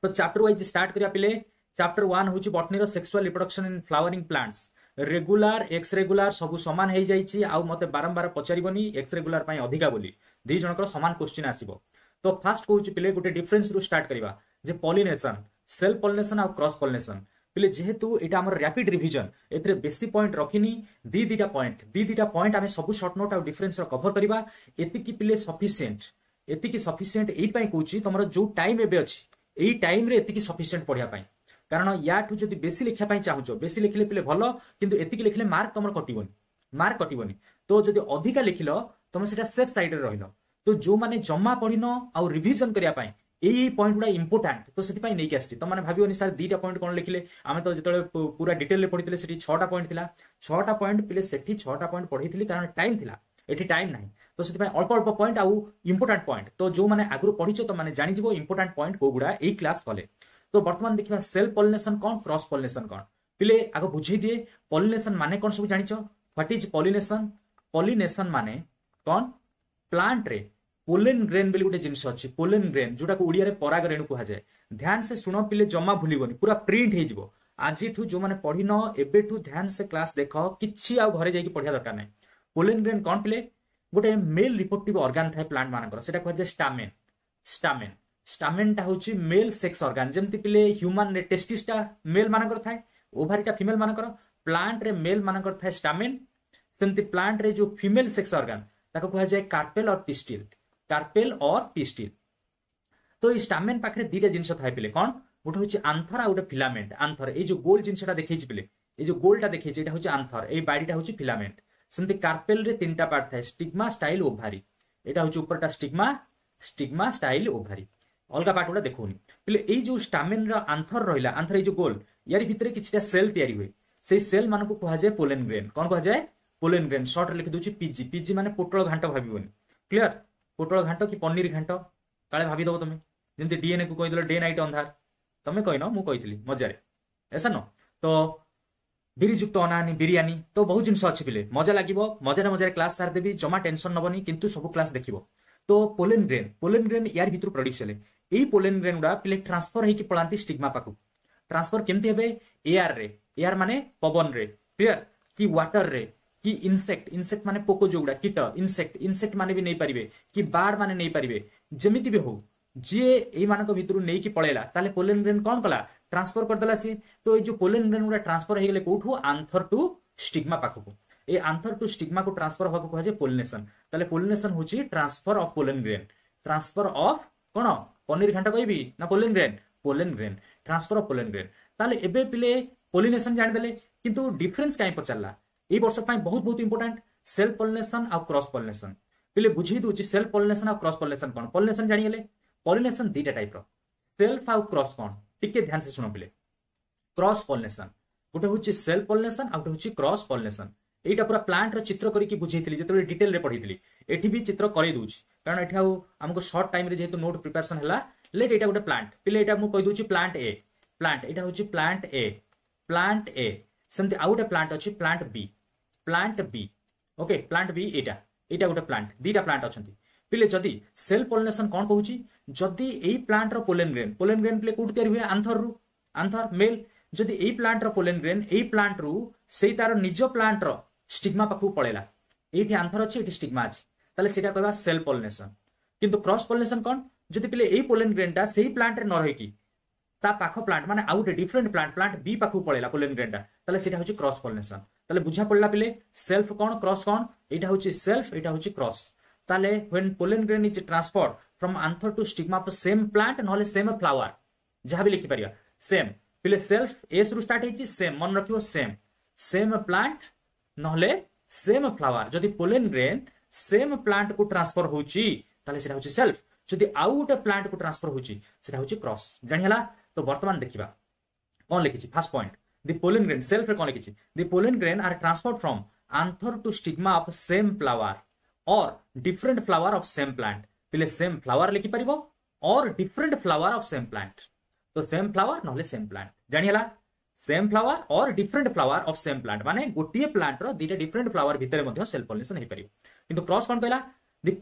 तो chapter wise start करिया पिले। चैप्टर 1 होची बॉटनी रो sexual reproduction in flowering plants. Regular एक्स रेगुलर सब समान हो जाइए। आउ मते बारंबार पचारिबनी एक्स रेगुलर पई अधिका बोली दी जनकर समान क्वेश्चन आसीबो। तो फास्ट कहूची पिले गोटे डिफरेंस रु स्टार्ट करिवा जे पॉलिनेशन सेल्फ पॉलिनेशन और क्रॉस पॉलिनेशन। पिले जेहेतु एटा हमर रैपिड रिवीजन एथरे बेसी पॉइंट रखिनी दी दीटा पॉइंट आमे सब शॉर्ट नोट और डिफरेंस रो कवर करिवा। एतिकी पिले सफिशिएंट एई पई कहूची तमरो जो टाइम एबे अछि एई टाइम रे एतिकी सफिशिएंट पढिया पई। कारण याठू जदि बेसी लिखिया पई चाहुचो बेसी लिखिले पिले भलो किंतु एतिकी लिखिले मार्क तमर कटिबोनी। तो जदि अधिका लिखिलो तम सेटा सेफ साइड रे रहिलो। तो जो माने जम्मा पढिनो आ रिवीजन करिया पई एई पॉइंट गुडा इंपोर्टेंट तो सेति पई नै के आछि। तम माने भाबियोनी सर दीटा पॉइंट कोन लिखिले आमे तो जेतले पूरा डिटेल रे पढितले सेठी 6टा पॉइंट थिला। 6टा पॉइंट पिले सेठी 6टा पॉइंट पढितली कारण टाइम थिला एठी टाइम नाही। तो सेति पई अल्प अल्प पॉइंट आ इंपोर्टेंट पॉइंट तो जो माने आगु पढिचो तो माने जानि जिवो इंपोर्टेंट पॉइंट को गुडा एई क्लास कले। तो वर्तमान देखिबा सेल्फ पॉलिनेशन कोन क्रॉस पॉलिनेशन कोन। पिले आगो बुझै दिए पॉलिनेशन माने कोन सब जानिचो। What is pollination. पॉलिनेशन माने कोन प्लांट रे पोलन ग्रेन बेली गोटे जिनिस अछि। पोलन ग्रेन जोटा को उड़िया रे पराग रेणु कहा जाय। ध्यान से सुनो पिले जम्मा भूलिबोनी पूरा प्रिंट हे जिवो। आजिठू जो माने पढिनो एबेठू ध्यान से क्लास देखो किछि आ घरे जाई कि पढिया दरकार नै। पोलन ग्रेन कोन पिले गोटे मेल रिप्रोडक्टिव ऑर्गन थाय प्लांट मानकर सेटा कहा जाय स्टामेन। स्टामेन टा होची मेल सेक्स ऑर्गन जेमति पिले ह्यूमन रे टेस्टिस टा मेल मानकर थाय ओभारी टा फीमेल मानकर। प्लांट रे मेल मानकर थाय स्टामेन। सेमति प्लांट रे जो फीमेल सेक्स ऑर्गन ताको कहा जाय कार्पेल और पिस्टिल। तो ई स्टामेन पाखरे दीटा जिंस थाय पिले कोन गोटे होची आंथर आ गोटे फिलामेंट। आंथर ए जो गोल जिंसटा देखैछि पिले ए जो गोलटा देखैछि एटा होची आंथर ए बाडीटा होची फिलामेंट। सेमति कार्पेल रे तीनटा पार्ट थाय स्टिग्मा स्टाइल ओभारी। एटा होची ऊपरटा स्टिग्मा स्टाइल ओभारी अलगा पार्ट गुडा देखोनी पिले। ए जो स्टामेन रा आंथर रहिला आंथर ए जो गोल यारी भितरे किछटा सेल तयारी होय से सेल मानको कहा जाय पोलन ग्रेन। कोन कहा जाय पोलन ग्रेन। शॉर्ट रे लिखि दोची पीजी माने पोटल घांट भाबिबोनी। क्लियर पोटल घांट कि पनीर घांट काले भाबी दबो तमे जेमति डीएनए को कहि देलो डे नाइट अंधार तमे कहिनो मु कहितली मजारे ऐसा न। तो बिरिजुक्त अनानी बिरयानी तो बहुत जिंस अछि पिले मजा लागिवो। मजारे क्लास सार देबी जमा टेंशन नबनी किंतु सब क्लास देखिवो। तो पोलन ग्रेन यार भितर प्रोड्यूस हेले एई पोलन ग्रेन गुडा पिले ट्रांसफर हेकी पळांती स्टिग्मा पाकु। ट्रांसफर केमति हेबे एयर रे एयर माने पवन रे क्लियर कि वाटर रे कि इंसेक्ट माने पोको जोगुडा कीट इंसेक्ट माने भी नहीं पारिबे कि बार्ड माने नहीं पारिबे जेमिति भी हो जे एई मानको भितरु नै कि पळेला ताले पोलन ग्रेन कोन कला ट्रांसफर कर देला सी। तो ए जो पोलन ग्रेन गुडा ट्रांसफर हे गेले कोठु आंथर टू स्टिग्मा पाकु। ए आंथर टू स्टिग्मा को ट्रांसफर होको कहा जे पोलिनेशन। ताले पोलिनेशन होची transfer of pollen grain. Transfer of कोन पनीर घांटा कहबी ना pollen grain transfer of pollen grain. ताले एबे पिले पोलिनेशन जानि देले किंतु डिफरेंस काई पचल्ला ए वर्ष पई बहुत इंपोर्टेंट सेल्फ पॉलिनेशन और क्रॉस पॉलिनेशन। पिले बुझी दोची सेल्फ पॉलिनेशन और क्रॉस पॉलिनेशन कोन। पॉलिनेशन जानि गेले पॉलिनेशन दीटा टाइप रो सेल्फ और क्रॉस कोन टिके ध्यान से सुनो पिले। क्रॉस पॉलिनेशन गोटे होची सेल्फ पॉलिनेशन और गोटे होची क्रॉस पॉलिनेशन। एटा पूरा प्लांट रो चित्र करी कि बुझेइतली जेतबे डिटेल रे पढितली एठी भी चित्र करै दोची कारण एठा हमको शॉर्ट टाइम रे जेहेतु नोट प्रिपरेशन हला लेट एटा गोटे प्लांट पिले एटा मु कहि दोची प्लांट एटा होची प्लांट ए सेमति आ गोटे प्लांट अछि plant B okay plant B एटा गोटे प्लांट दीटा प्लांट अछंती पिले। जदी सेल्फ पॉलिनेशन कोन कहूची जदी एई प्लांट रो पोलन ग्रेन पिले कोड तयारी हुए आंथर मेल। जदी एई प्लांट रो पोलन ग्रेन एई प्लांट रू सेई तार निज प्लांट रो स्टिग्मा पाखु पळेला एठी आंथर अछि एठी स्टिग्मा अछि ताले सेटा कहबा सेल्फ पॉलिनेशन। किंतु क्रॉस पॉलिनेशन कोन जदी पिले एई पोलन ग्रेनटा सेई प्लांट रे न रहे कि ता पाखो प्लांट माने आउट डिफरेंट प्लांट बी पाखु पळेला पोलन ग्रेनटा ताले सेटा होची क्रॉस पॉलिनेशन। ताले बुझा पड़ला पिले सेल्फ कोन क्रॉस कोन एटा होची सेल्फ एटा होची क्रॉस। ताले when pollen grain is transferred from anther to stigma of same plant नॉले सेम फ्लावर जहां भी लिखि परिया सेम पिले सेल्फ एस रु स्टार्ट हेची सेम मन रखियो सेम प्लांट नॉले सेम फ्लावर। जदी पोलन ग्रेन सेम प्लांट को ट्रांसफर होची ताले सेटा होची सेल्फ। जदी आउट प्लांट को ट्रांसफर होची सेटा होची क्रॉस। जानि हला तो वर्तमान देखिबा कोन लिखिछि first point the pollen grain self रे कोन लिखिछि the pollen grain are transferred from anther to stigma of same flower और different flower of same plant. पिले सेम फ्लावर लिखि परिबो और different flower of same plant. तो सेम फ्लावर नहले सेम प्लांट जानि हला सेम फ्लावर और different flower of same plant माने गोटिए प्लांट रो दीटा डिफरेंट फ्लावर भितरे मध्ये सेल्फ पॉलिनेशन हे परिबो। किंतु क्रॉस कोन कहला the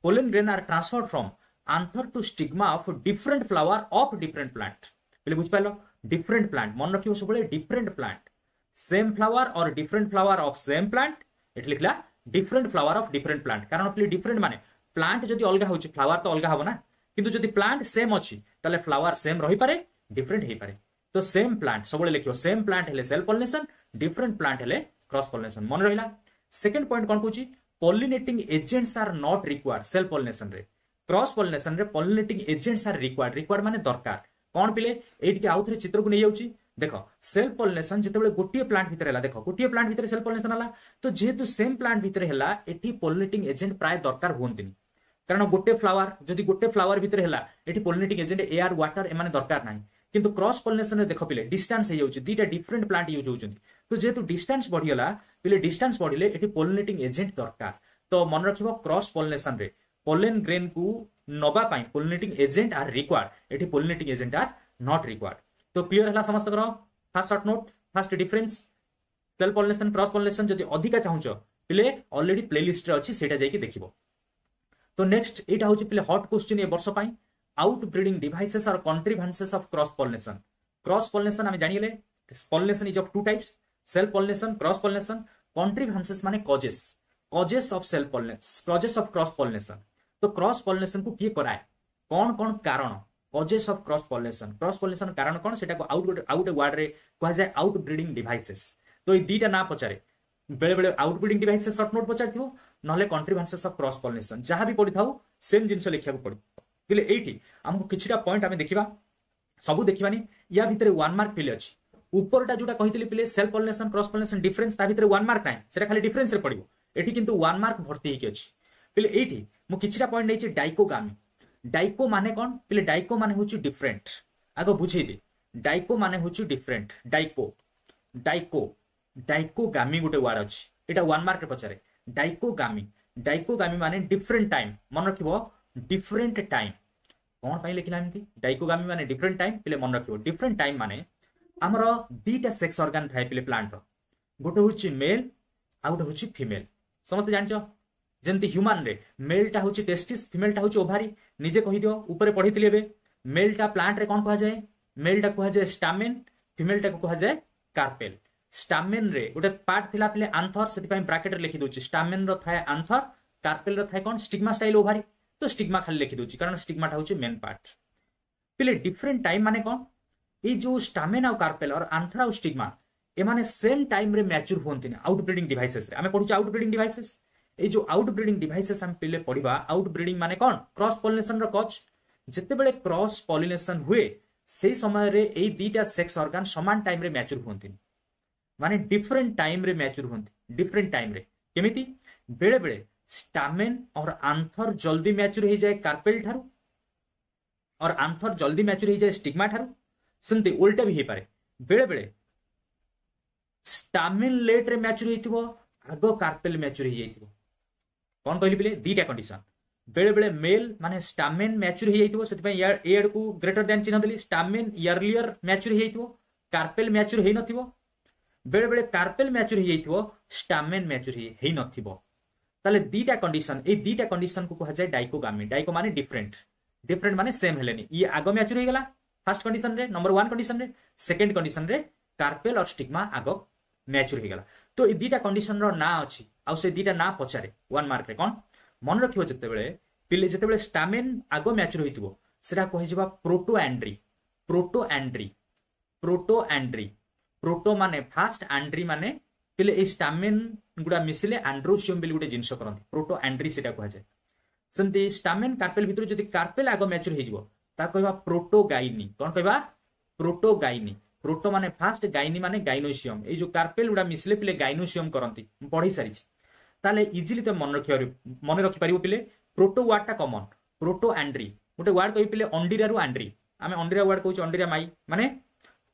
pollen grain are transferred from anther to stigma of different flower of different plant पहले बुझ पाइलो डिफरेंट प्लांट मन रखियो सब डिफरेंट प्लांट सेम फ्लावर और different flower of same plant एट लिखला different flower of different plant कारण पे डिफरेंट माने प्लांट जदि अलग होची फ्लावर तो अलग हबो ना किंतु जदि प्लांट सेम अछि ताले फ्लावर सेम रही पारे डिफरेंट हे पारे तो सेम प्लांट सब लिखियो सेम प्लांट हेले सेल्फ पॉलिनेशन डिफरेंट प्लांट हेले क्रॉस पॉलिनेशन मन रहिला सेकंड पॉइंट कोन कहूची pollinating agents are not required self pollination रे क्रॉस पॉलिनेशन रे pollinating agents are required required माने दरकार कोन पिले एटिके आउथरे चित्र को नै जाउची देखो सेल्फ पॉलिनेशन जिते गोटे प्लांट भितर है देखो गोटे प्लांट भितर सेल्फ पॉलिनेशन है तो जेहेतु सेम प्लांट भितर है एटी पॉलिनेटिंग एजेंट प्राय दरकार हुंती कारण गोटे फ्लावर जदि गोटे फ्लावर भितर है एटी पॉलिनेटिंग एजेंट एयर वाटर एमाने दरकार नाही किंतु क्रॉस पॉलिनेशन रे देखो पिले डिस्टेंस हे जाउची दीटा डिफरेंट प्लांट यूज होउचंती तो जेहेतु डिस्टेंस बढ़ियला पिले डिस्टेंस बढ़िले एटी पॉलिनेटिंग एजेंट दरकार तो मन रखिबो क्रॉस पॉलिनेशन रे पोलेन ग्रेन को नबा पाई पॉलिनेटिंग एजेंट आर रिक्वायर्ड एटी pollinating agent are not required तो क्लियर है समस्त करो first short note first difference self pollination cross pollination जदि अधिका चाहूचो पिले ऑलरेडी प्लेलिस्ट रे अछि सेटा जाई कि देखिबो तो नेक्स्ट एटा होची पिले हॉट क्वेश्चन ए वर्ष पाई आउट ब्रीडिंग डिवाइसेस और कंट्रीवेंसेस ऑफ क्रॉस पॉलिनेशन हमें जानिले pollination is of two types self pollination cross pollination contrivances माने causes of self pollination causes of cross pollination तो क्रॉस पॉलिनेशन को किए कराए कौन कौन कारण कॉजेस ऑफ क्रॉस पॉलिनेशन कारण कौन सेटा को आउट वर्ड रे कहा जाए आउट ब्रीडिंग डिवाइसेस तो ये दीटा ना पचारे बेले बेले outbreeding devices short note पचारथिबो नहले कंट्रीवेंसेस ऑफ क्रॉस पॉलिनेशन जहां भी पढि थाउ सेम जिंस लिखिया को पड़ी पिले एठी हमको किछिटा पॉइंट हमें देखिबा सबु देखिबानी या भितरे 1 मार्क पिले अछि ऊपरटा जोटा कहितली पिले self pollination cross pollination difference ता भितरे 1 मार्क नाही सेटा खाली डिफरेंस रे पडिबो एठी किंतु 1 मार्क भर्ती हेकी अछि पिले एठी मु किछिटा पॉइंट नै छि डाइकोगामी डाइको माने कोन पिले डाइको माने होची डिफरेंट आगो बुझेई दे डाइको माने होची डिफरेंट डाइको डाइको डाइकोगामी गोटे वर्ड अछि एटा 1 मार्क रे पचारे डाइकोगामी माने डिफरेंट टाइम मन रखिबो डिफरेंट टाइम कौन पाई लिखिला एमती डाइकोगामी माने डिफरेंट टाइम पिले मन रखिबो डिफरेंट टाइम माने हमरो दीटा सेक्स ऑर्गन थाए पिले प्लांट रो गोटे होची मेल आ गोटे होची फीमेल समस्त जानचो जेंति ह्यूमन रे मेल टा होची टेस्टिस फीमेल टा होची ओभारी निजे कहि दियो ऊपर पढितली एबे मेल टा प्लांट रे कोन कहा जाए मेल टा कहा जाए स्टामेन फीमेल टा को कहा जाए कार्पेल स्टामेन रे गोटे पार्ट थिला पिले आंथर सेति पई ब्रैकेट रे लिखि दोची स्टामेन रो थाए आंथर कार्पेल रो थाए कोन स्टिग्मा स्टाइल ओभारी तो स्टिग्मा खाली लिखि दोची कारण स्टिग्मा टा होची मेन पार्ट पिले डिफरेंट टाइम माने कोन ए जो स्टामेन और कार्पेल और आंथर और स्टिग्मा ए माने सेम टाइम रे मैच्योर होंतिने आउट ब्रीडिंग डिवाइसेस रे हमें पढुची आउट ब्रीडिंग डिवाइसेस ए जो आउट ब्रीडिंग डिवाइसेस हम पिले पढिबा आउट ब्रीडिंग माने कोन क्रॉस पॉलिनेशन रो कॉज जते बेले क्रॉस पॉलिनेशन हुए से समय रे ए दीटा सेक्स ऑर्गन समान टाइम रे मैच्योर होंतिने माने डिफरेंट टाइम रे मैच्योर होंती डिफरेंट टाइम रे केमिति बेले बेले स्टामेन और आंथर जल्दी मैच्योर हो जाए कार्पेल ठारू और आंथर जल्दी मैच्योर हो जाए स्टिग्मा ठारू सेमती उल्टा भी हे पारे बेले बेले स्टामेन लेट रे मैच्योर होइतिबो आगो कार्पेल मैच्योर हो जाइतिबो कोन कहली बिले दीटा कंडीशन बेले बेले मेल माने स्टामेन मैच्योर हो जाइतिबो सेति पई एड को ग्रेटर देन चिन्ह देली स्टामेन अर्लियर मैच्योर हो जाइतिबो कार्पेल मैच्योर हेइ नथिबो बेले बेले कार्पेल मैच्योर हो जाइतिबो स्टामेन मैच्योर हेइ नथिबो ताले दीटा कंडीशन ए दीटा कंडीशन को कहा जाए डाइकोगामी डाइको माने डिफरेंट डिफरेंट माने सेम हेलेनी ये आगो मैच्योर हो गेला फर्स्ट कंडीशन रे नंबर 1 कंडीशन रे सेकंड कंडीशन रे कार्पेल और स्टिग्मा आगो मैच्योर हो गेला तो ए दीटा कंडीशन रो ना अछि आ से दीटा ना पचारे 1 मार्क रे कोन मन रखिबो जते बेले पिले जते बेले स्टामेन आगो मैच्योर होइतिबो सेटा कहि जबा प्रोटो एंड्री प्रोटो माने फास्ट एंड्री माने पिले ए स्टामेन गुडा मिसिले एंड्रोसियम बिल गुटे जिंस करंती प्रोटो एंड्री सेटा कहा जाए सेमती स्टामेन कार्पेल भितर जदि कार्पेल आगो मैच्योर हो जिवो ता कहबा प्रोटोगाइनी कोन कहबा प्रोटोगाइनी प्रोटो माने फास्ट गाइनी माने गाइनोसियम ए जो कार्पेल गुडा मिसिले पिले गाइनोसियम करंती पढी सारी ताले इजीली तो मन रखि परिबो पिले प्रोटो वर्ड टा कॉमन प्रोटो एंड्री गोटे वर्ड कहि पिले अंडीरा रु एंड्री आमे अंडीरा वर्ड कहू अंडीरा माई माने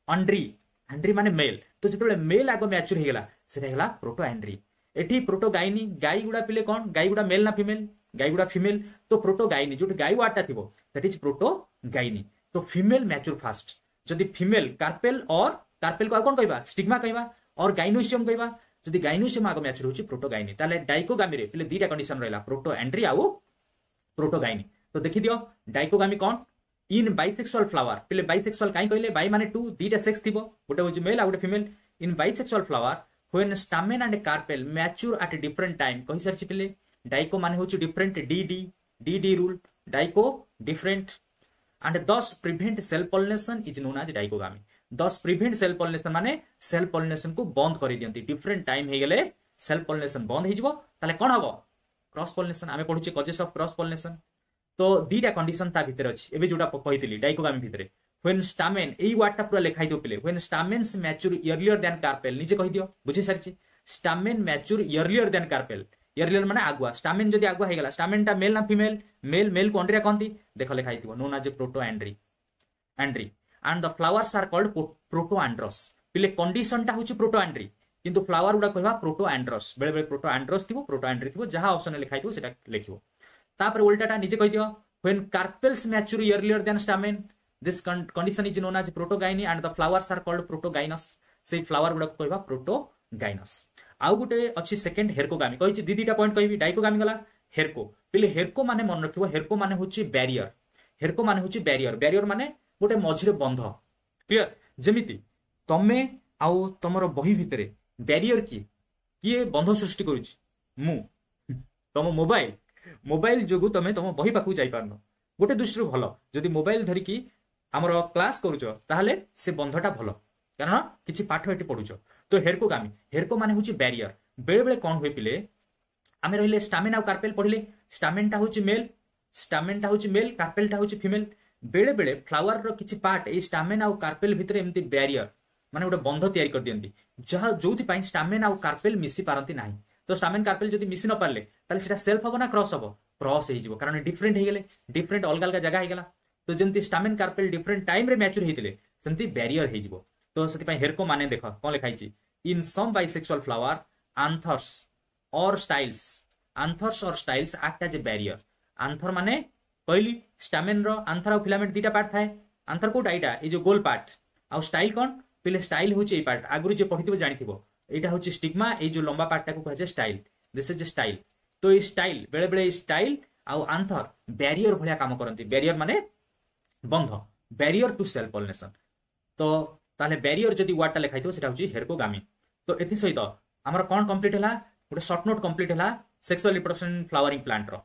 एंड्री माने मेल तो जते मेल आगो मैच्योर हो गेला सेटा हेला प्रोटो एंड्री एठी प्रोटो गाइनी गाई गुडा पिले कोन गाई गुडा मेल ना फीमेल गाई गुडा फीमेल तो प्रोटो गाइनी जो गाई वाटा थिबो दैट इज प्रोटो गाइनी तो फीमेल मैच्योर फास्ट जदि फीमेल कार्पेल को कोन कहबा स्टिग्मा कहबा और गाइनोसियम कहबा जदि गाइनोसियम आगो मैच्योर होची प्रोटो गाइनी ताले डाइकोगामी रे पिले दीटा कंडीशन रहला प्रोटो एंड्री आउ प्रोटो गाइनी तो देखि दियो डाइकोगामी कौन इन बाइसेक्सुअल फ्लावर पिले बाइसेक्सुअल काई कहले बाई माने टू दीटा सेक्स थिबो गोटे होची मेल आ गोटे female in bisexual flower when stamen and carpel mature at different time कहि सरछि पिले डाइको माने होची डिफरेंट डी रूल डाइको different and thus prevent self pollination is known as dichogamy thus prevent self pollination माने सेल पॉलिनेशन को बंद कर दियंती डिफरेंट टाइम हे गेले सेल पॉलिनेशन बंद हे जिवो ताले कोन हबो क्रॉस पॉलिनेशन आमे पढुचे कजेस ऑफ क्रॉस पॉलिनेशन तो दीटा कंडीशन ता भीतर अछि एबे जोटा कहितली डाइकोगामी भीतर व्हेन स्टामेन एई वार्डटा पूरा लिखाइ दियो पिले when stamens mature earlier than carpel निजे कहि दियो बुझि सरछि stamen mature earlier than carpel earlier माने आगुआ स्टामेन जदी आगुआ हे गेला स्टामेनटा मेल ना फीमेल मेल को अंड्रिया कहंती देखो लिखाइ दियो known as protandry and the flowers are called protandrous पिले कंडीशन ता होछि प्रोटो एंड्री किंतु फ्लावर गुडा कहबा प्रोटो एंड्रोस बेले बेले प्रोटो एंड्रोस थिबो प्रोटो एंड्री थिबो जहां ऑप्शन लिखाइ दियो सेटा लिखिबो तापर उल्टाटा निजे कहि दियो when carpels mature earlier than stamen this condition is known as protogyny and the flowers are called protogynous से फ्लावर गुडा कहबा प्रोटोगाइनस आउ गुटे अछि सेकंड हेरकोगामी कहिछि दीदीटा पॉइंट कहबी डाइकोगामी गला हेरको पिले हेरको माने मन रखिबो हेरको माने होछि बैरियर हेरको माने होछि बैरियर माने गोटे मझिरे बंध क्लियर जेमिति तमे आउ तमर बही भितरे बैरियर किए बंध सृष्टि करूछि मु तम मोबाइल जोगु तमे तम बही पाकु जाई पारनो गोटे दृष्टि भलो जदि मोबाइल धरिकी हमर क्लास करूछो ताहले से बंधटा भलो कारण किछि पाठ एटी पढुछो तो हेरको माने होछि बैरियर बेले बेले कोन होय पिले आमे रहिले स्टामेन आ कार्पेल पढिले स्टामेनटा होछि मेल कार्पेलटा होछि फीमेल बेले बेले फ्लावर रो किछि पार्ट ए स्टामेन आ कार्पेल भितरे एमती बैरियर माने गोटे बंध तयारी कर दियंती जहा जोथि पई स्टामेन आ कार्पेल मिसी पारंती नाही तो स्टामेन कार्पेल जदि मिसी न पारले ताले सेटा सेल्फ हबो ना क्रॉस हबो क्रॉस हे जिवो कारण डिफरेंट हे गेले डिफरेंट अलग अलग जगह हे गेला तो जेंती स्टामेन कार्पेल डिफरेंट टाइम रे मैच्योर हेतिले सेंती बैरियर हे जिवो तो सेति पई हेरको माने देखो कोन लिखाइ छि in some bisexual flower anthers or styles act as a barrier anther माने कहली स्टामेन रो आंथर और फिलामेंट दीटा पार्ट थाए आंथर कोटा एटा ए जो गोल पार्ट आ स्टाइल कोन पिले स्टाइल होची ए पार्ट आगुरु जे पढिथिबो जानिथिबो एटा होची स्टिग्मा ए जो लंबा पार्ट टाको कहजे स्टाइल दिस इज स्टाइल तो ए स्टाइल बेले बेले स्टाइल आ आंथर बैरियर भलिया काम करंती बैरियर माने बंध बैरियर टू सेल पॉलिनेशन तो ताले बैरियर जदी वार्डटा लिखाइथिबो सेटा होची हेरकोगामी तो एथि सहित हमर कोन कंप्लीट हला गोटे शॉर्ट नोट कंप्लीट हला sexual reproduction in flowering plant रो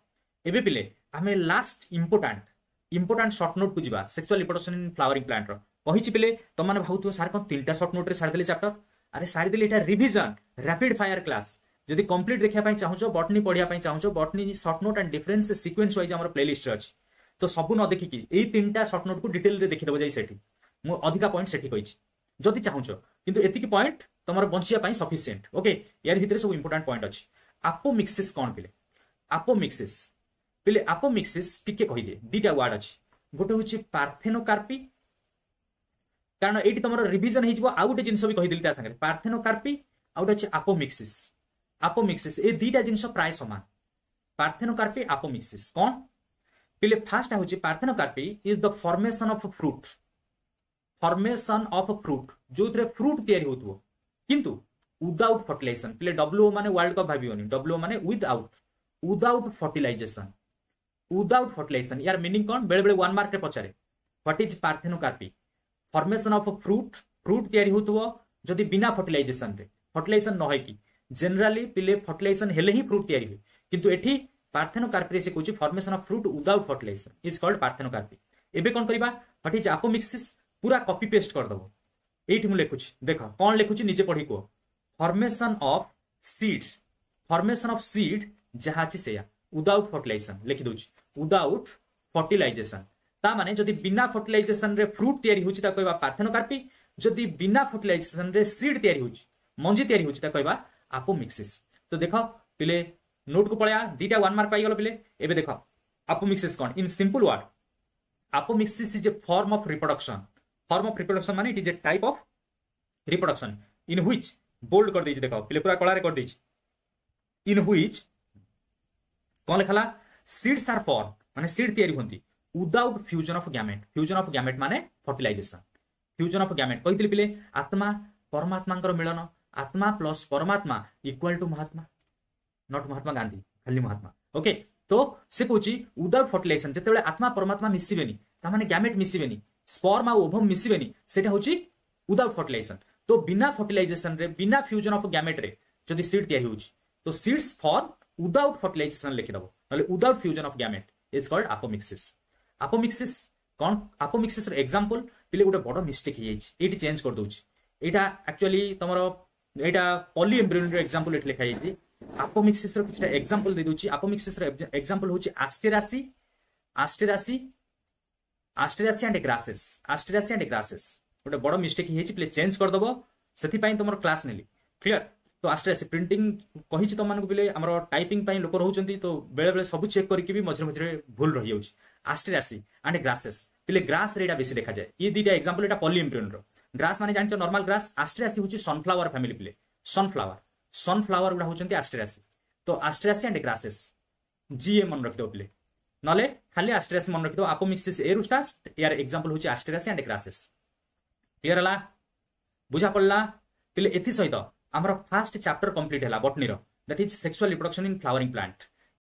एबे पिले हमें लास्ट इंपोर्टेंट शॉर्ट नोट को जिबा sexual reproduction in flowering plant रो कहिछि पिले त माने भाउथो सार कोन तीनटा शॉर्ट नोट रे सार देली चैप्टर अरे सार देली एटा रिवीजन रैपिड फायर क्लास जदी कंप्लीट देखिया पई चाहूछो बॉटनी पढिया पई चाहूछो botany short note and difference sequence wise हमर प्लेलिस्ट रे अछि तो सबु न देखि कि एई तीनटा शॉर्ट नोट को डिटेल रे देखि देबो जाई सेठी मु अधिका पॉइंट सेठी कहिछि जदी चाहूछो किंतु एतिकी पॉइंट तमर बंचिया पई सफिशिएंट ओके यार भितरे सब इंपोर्टेंट पॉइंट अछि अपोमिक्सिस कोन पिले अपोमिक्सिस टिके कहि दे दीटा वर्ड अछि गोटे होछि पार्थेनोकार्पी कारण एटी तमर रिवीजन हे जिवो आ गोटे जिंस भी कहि दिलता संगे पार्थेनोकार्पी आ गोटे अछि अपोमिक्सिस ए दीटा जिंस प्राय समान पार्थेनोकार्पी अपोमिक्सिस कोन पिले फर्स्ट होछि parthenocarpy is the formation of fruit जोथरे फ्रूट तयारी होतबो किंतु विदाउट फर्टिलाइजेशन पिले डब्ल्यूओ माने वर्ल्ड कप भाबियोनी डब्ल्यूओ माने विदाउट फर्टिलाइजेशन यार मीनिंग कोन बेले बेले 1 मार्क रे पचारे what is parthenocarpy formation of fruit तयारी होतबो जदी बिना फर्टिलाइजेशन न होय कि जनरली पिले फर्टिलाइजेशन हेले ही फ्रूट तयारी होय किंतु एठी पार्थेनोकार्पी रे से कहूची formation of fruit without fertilization is called parthenocarpy एबे कोन करबा व्हाट इज अपोमिक्सिस पूरा कॉपी पेस्ट कर दबो एठी मु लिखुची देखो कोन लिखुची नीचे पढी को फॉर्मेशन ऑफ सीड जहा छि सेया विदाउट फर्टिलाइजेशन लिखि दोची विदाउट फर्टिलाइजेशन ता माने जदी बिना फर्टिलाइजेशन रे फ्रूट तयारी होची ता कहबा पार्थेनोकार्पी जदी बिना फर्टिलाइजेशन रे सीड तयारी होची मंजी तयारी होची ता कहबा अपोमिक्सिस तो देखो पिले नोट को पळया दीटा 1 मार्क पाई गेलो पिले एबे देखो अपोमिक्सिस कोन in simple word apomixis is a form of reproduction माने it is a type of reproduction in which bold कर दीजिए देखो पिले पूरा कला रे कर दीजिए इन व्हिच कोन लिखला सीड्स आर फॉर्म माने सीड तयारी होंती विदाउट फ्यूजन ऑफ गैमेट माने फर्टिलाइजेशन फ्यूजन ऑफ गैमेट कहितली पिले आत्मा परमात्मांकर मिलन आत्मा प्लस परमात्मा equal to Mahatma not Mahatma Gandhi खाली महात्मा ओके तो से कहूँ विदाउट फर्टिलाइजेशन जिते आत्मा परमात्मा मिसबेनी ताने गैमेट मिसबेनी स्पर्म आ ओभम मिसबेनी सेटा हूँ विदाउट फर्टिलाइजेशन तो बिना फर्टिलाइजेशन रे बिना फ्यूजन ऑफ गैमेट रे जदि सीड तैयारी होची तो सीड्स फॉर्म विदाउट फर्टिलाइजेशन लिखिदबो नले without fusion of gamete is called apomixis apomixis कौन अपोमिक्सिस रे एग्जांपल पिले गोटे बड़ मिस्टेक हे जाइछि एटी चेंज कर दोछि एटा एक्चुअली तमरो एटा पॉली एम्ब्रियोन रे एग्जांपल एट लिखा जाइछि अपोमिक्सिस रो किछटा एग्जांपल दे दोछि अपोमिक्सिस रे एग्जांपल होछि एस्टेरासी एस्टेरासी एस्टेरासी एंड ग्रासेस गोटे बड़ मिस्टेक हे जाइछि पिले चेंज कर दबो सेति पई तमरो क्लास नेली क्लियर तो एस्टेरासी प्रिंटिंग कहिछि तुम मानको बिले हमरो टाइपिंग पई लोक रहउचंती तो बेले बेले सब चेक करके भी मझरे मझरे भूल रही जाउछि एस्टेरासी एंड ग्रासेस पिले ग्रास रेडा बेसी देखा जाए ये दीटा एग्जांपल एटा पॉली एम्ब्रियोन रो ग्रास माने जानचो नॉर्मल ग्रास एस्टेरासी होछि सनफ्लावर फैमिली पिले सनफ्लावर गुडा होचंती एस्टेरासी तो एस्टेरासी एंड ग्रासेस जीए मन रखिदो पिले नले खाली एस्टेरासी मन रखिदो अपोमिक्सिस एरुस्टास यार एग्जांपल होछि एस्टेरासी एंड ग्रासेस क्लियर हला बुझा पड़ला पिले एथि सहित हमर फर्स्ट चैप्टर कंप्लीट हला बॉटनी रो that is sexual reproduction in flowering plant